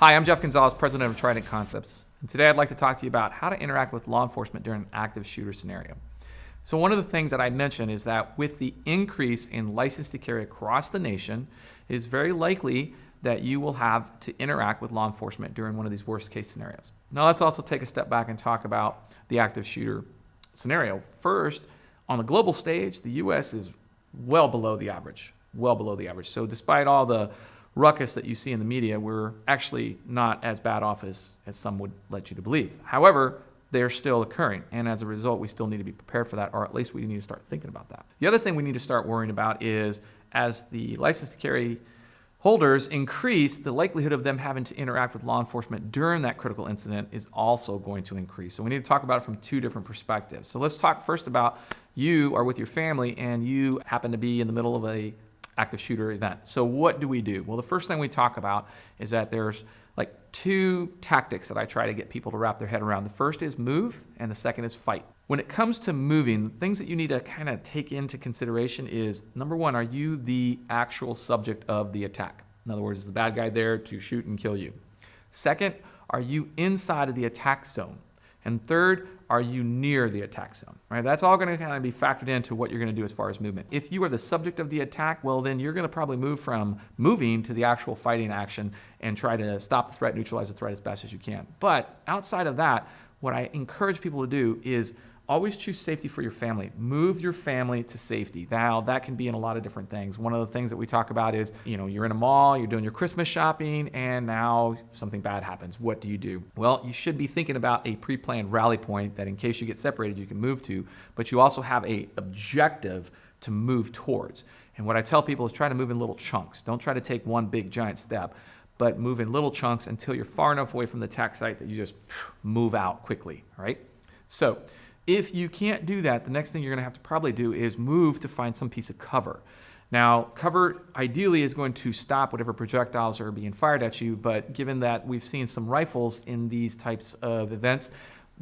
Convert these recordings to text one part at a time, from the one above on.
Hi, I'm Jeff Gonzales, president of Trident Concepts, and today I'd like to talk to you about how to interact with law enforcement during an active shooter scenario. So one of the things that I mentioned is that with the increase in license to carry across the nation, it is very likely that you will have to interact with law enforcement during one of these worst case scenarios. Now let's also take a step back and talk about the active shooter scenario. First, on the global stage, the U.S. is well below the average. So despite all the ruckus that you see in the media, we're actually not as bad off as some would let you to believe. However, they're still occurring, and as a result, we still need to be prepared for that, or at least we need to start thinking about that. The other thing we need to start worrying about is as the license to carry holders increase, the likelihood of them having to interact with law enforcement during that critical incident is also going to increase. So we need to talk about it from two different perspectives. So let's talk first about you are with your family and you happen to be in the middle of a active shooter event. So what do we do? Well, the first thing we talk about is that there's like two tactics that I try to get people to wrap their head around. The first is move, and the second is fight. When it comes to moving, the things that you need to kind of take into consideration is, number one, are you the actual subject of the attack? In other words, is the bad guy there to shoot and kill you? Second, are you inside of the attack zone? And third, are you near the attack zone? Right? That's all going to kind of be factored into what you're going to do as far as movement. If you are the subject of the attack, well, then you're going to probably move from moving to the actual fighting action and try to stop the threat, neutralize the threat as best as you can. But outside of that, what I encourage people to do is always choose safety for your family. Move your family to safety. Now, that can be in a lot of different things. One of the things that we talk about is, you're in a mall, you're doing your Christmas shopping, and now something bad happens. What do you do? Well, you should be thinking about a pre-planned rally point that in case you get separated, you can move to, but you also have an objective to move towards. And what I tell people is try to move in little chunks. Don't try to take one big giant step, but move in little chunks until you're far enough away from the attack site that you just move out quickly, all right? So, if you can't do that, the next thing you're going to have to probably do is move to find some piece of cover. Now, cover ideally is going to stop whatever projectiles are being fired at you, but given that we've seen some rifles in these types of events,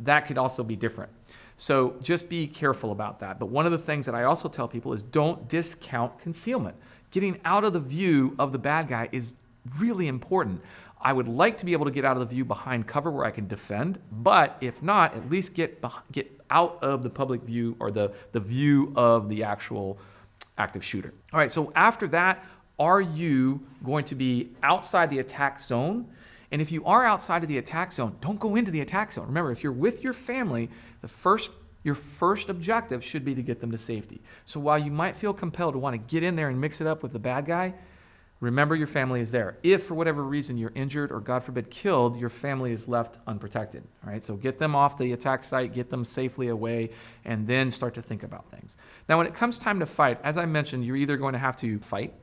that could also be different. So just be careful about that. But one of the things that I also tell people is don't discount concealment. Getting out of the view of the bad guy is really important. I would like to be able to get out of the view behind cover where I can defend, but if not, at least get out of the public view or the view of the actual active shooter. All right, so after that, are you going to be outside the attack zone? And if you are outside of the attack zone, don't go into the attack zone. Remember, if you're with your family, your first objective should be to get them to safety. So while you might feel compelled to want to get in there and mix it up with the bad guy, remember your family is there. If for whatever reason you're injured or God forbid killed, your family is left unprotected. All right, so get them off the attack site, get them safely away, and then start to think about things. Now when it comes time to fight, as I mentioned, you're either going to have to fight.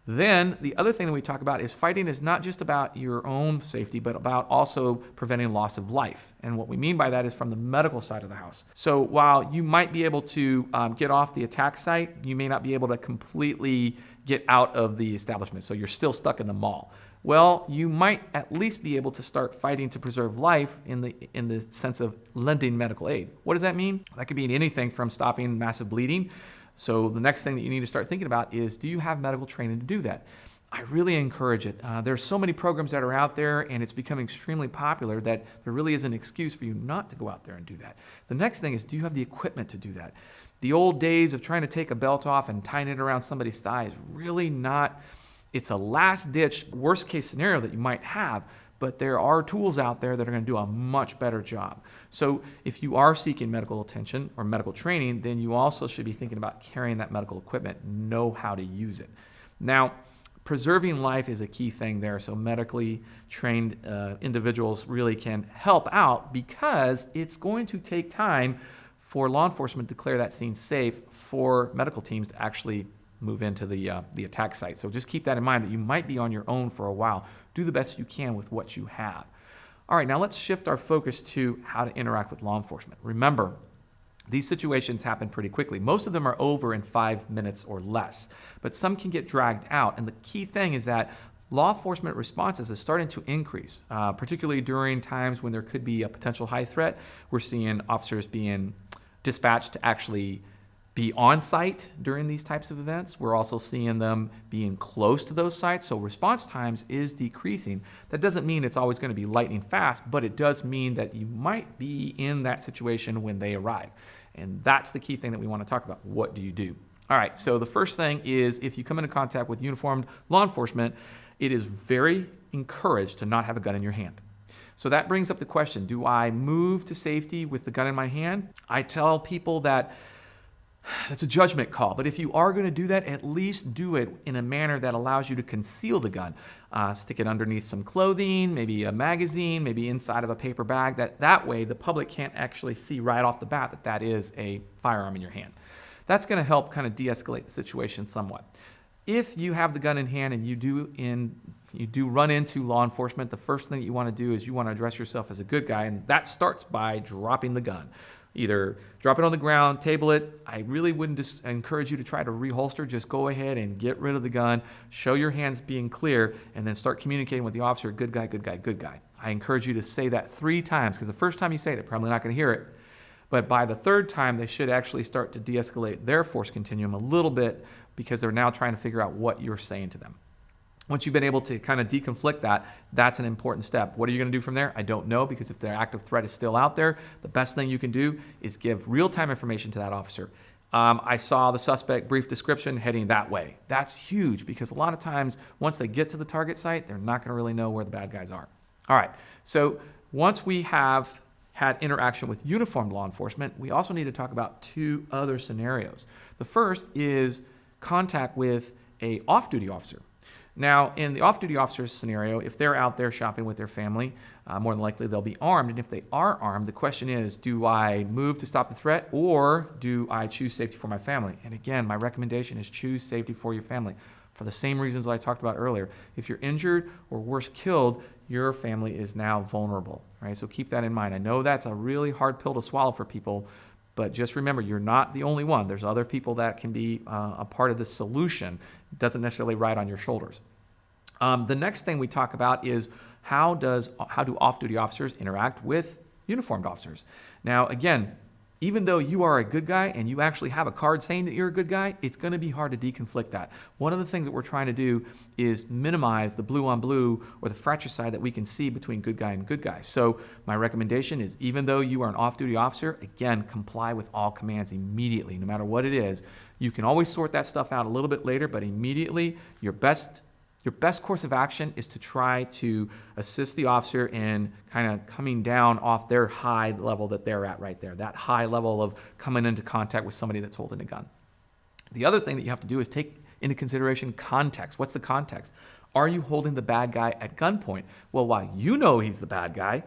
Then the other thing that we talk about is fighting is not just about your own safety, but about also preventing loss of life. And what we mean by that is from the medical side of the house. So while you might be able to get off the attack site, you may not be able to completely get out of the establishment. So you're still stuck in the mall. Well, you might at least be able to start fighting to preserve life in the sense of lending medical aid. What does that mean? That could mean anything from stopping massive bleeding. So the next thing that you need to start thinking about is, do you have medical training to do that? I really encourage it. There's so many programs that are out there, and it's becoming extremely popular that there really is an excuse for you not to go out there and do that. The next thing is, do you have the equipment to do that? The old days of trying to take a belt off and tying it around somebody's thigh is really not, it's a last-ditch, worst-case scenario that you might have, but there are tools out there that are going to do a much better job. So if you are seeking medical attention or medical training, then you also should be thinking about carrying that medical equipment, know how to use it. Now, preserving life is a key thing there, so medically trained individuals really can help out because it's going to take time for law enforcement to declare that scene safe for medical teams to actually move into the attack site. So just keep that in mind that you might be on your own for a while. Do the best you can with what you have. All right, now let's shift our focus to how to interact with law enforcement. Remember, these situations happen pretty quickly. Most of them are over in 5 minutes or less, but some can get dragged out. And the key thing is that law enforcement responses is starting to increase, particularly during times when there could be a potential high threat. We're seeing officers being dispatched to actually be on site during these types of events. We're also seeing them being close to those sites, so response times is decreasing. That doesn't mean it's always going to be lightning fast, but it does mean that you might be in that situation when they arrive. And that's the key thing that we want to talk about. What do you do? All right, so the first thing is if you come into contact with uniformed law enforcement, it is very encouraged to not have a gun in your hand. So that brings up the question, do I move to safety with the gun in my hand? I tell people that it's a judgment call, but if you are going to do that, at least do it in a manner that allows you to conceal the gun. Stick it underneath some clothing, maybe a magazine, maybe inside of a paper bag. That way the public can't actually see right off the bat that that is a firearm in your hand. That's going to help kind of de-escalate the situation somewhat. If you have the gun in hand and you do run into law enforcement, the first thing that you want to do is you want to address yourself as a good guy, and that starts by dropping the gun. Either drop it on the ground, table it. I really wouldn't encourage you to try to reholster. Just go ahead and get rid of the gun, show your hands being clear, and then start communicating with the officer, good guy, good guy, good guy. I encourage you to say that 3 times, because the first time you say it, they're probably not going to hear it. But by the 3rd time, they should actually start to de-escalate their force continuum a little bit, because they're now trying to figure out what you're saying to them. Once you've been able to kind of deconflict that, that's an important step. What are you going to do from there? I don't know, because if the active threat is still out there, the best thing you can do is give real-time information to that officer. I saw the suspect, brief description, heading that way. That's huge, because a lot of times, once they get to the target site, they're not going to really know where the bad guys are. All right, so once we have had interaction with uniformed law enforcement, we also need to talk about 2 other scenarios. The first is contact with an off-duty officer. Now, in the off-duty officer's scenario, if they're out there shopping with their family, more than likely they'll be armed. And if they are armed, the question is, do I move to stop the threat, or do I choose safety for my family? And again, my recommendation is choose safety for your family for the same reasons I talked about earlier. If you're injured or worse, killed, your family is now vulnerable, right? So keep that in mind. I know that's a really hard pill to swallow for people, but just remember, you're not the only one. There's other people that can be a part of the solution. It doesn't necessarily ride on your shoulders. The next thing we talk about is how do off-duty officers interact with uniformed officers? Now, again, even though you are a good guy and you actually have a card saying that you're a good guy, it's going to be hard to deconflict that. One of the things that we're trying to do is minimize the blue on blue or the fratricide that we can see between good guy and good guy. So my recommendation is, even though you are an off-duty officer, again, comply with all commands immediately, no matter what it is. You can always sort that stuff out a little bit later, but immediately your best course of action is to try to assist the officer in kind of coming down off their high level that they're at right there, that high level of coming into contact with somebody that's holding a gun. The other thing that you have to do is take into consideration context. What's the context? Are you holding the bad guy at gunpoint? Well, while you know he's the bad guy,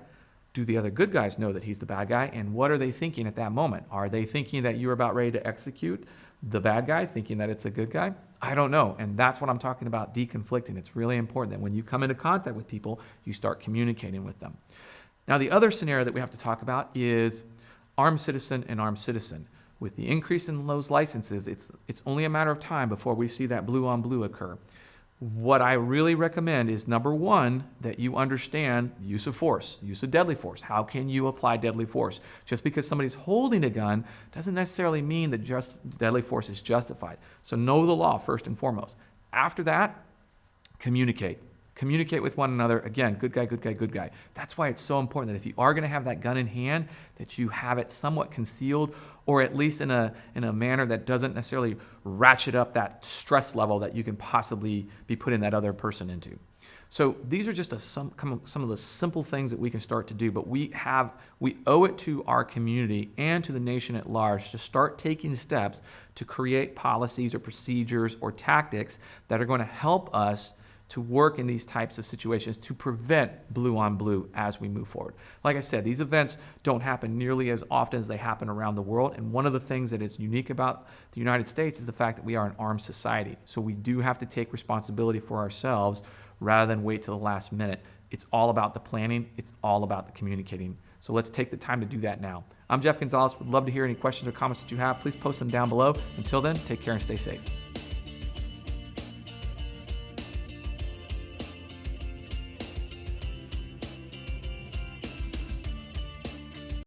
do the other good guys know that he's the bad guy? And what are they thinking at that moment? Are they thinking that you're about ready to execute the bad guy, thinking that it's a good guy? I don't know. And that's what I'm talking about, deconflicting. It's really important that when you come into contact with people, you start communicating with them. Now, the other scenario that we have to talk about is armed citizen and armed citizen. With the increase in those licenses, it's only a matter of time before we see that blue on blue occur. What I really recommend is, number one, that you understand the use of force, use of deadly force. How can you apply deadly force? Just because somebody's holding a gun doesn't necessarily mean that just deadly force is justified. So know the law first and foremost. After that, communicate. Communicate with one another. Again, good guy, good guy, good guy. That's why it's so important that if you are going to have that gun in hand, that you have it somewhat concealed, or at least in a manner that doesn't necessarily ratchet up that stress level that you can possibly be putting that other person into. So these are just some of the simple things that we can start to do, but we owe it to our community and to the nation at large to start taking steps to create policies or procedures or tactics that are going to help us to work in these types of situations to prevent blue on blue as we move forward. Like I said, these events don't happen nearly as often as they happen around the world. And one of the things that is unique about the United States is the fact that we are an armed society. So we do have to take responsibility for ourselves rather than wait till the last minute. It's all about the planning. It's all about the communicating. So let's take the time to do that now. I'm Jeff Gonzales. Would love to hear any questions or comments that you have. Please post them down below. Until then, take care and stay safe.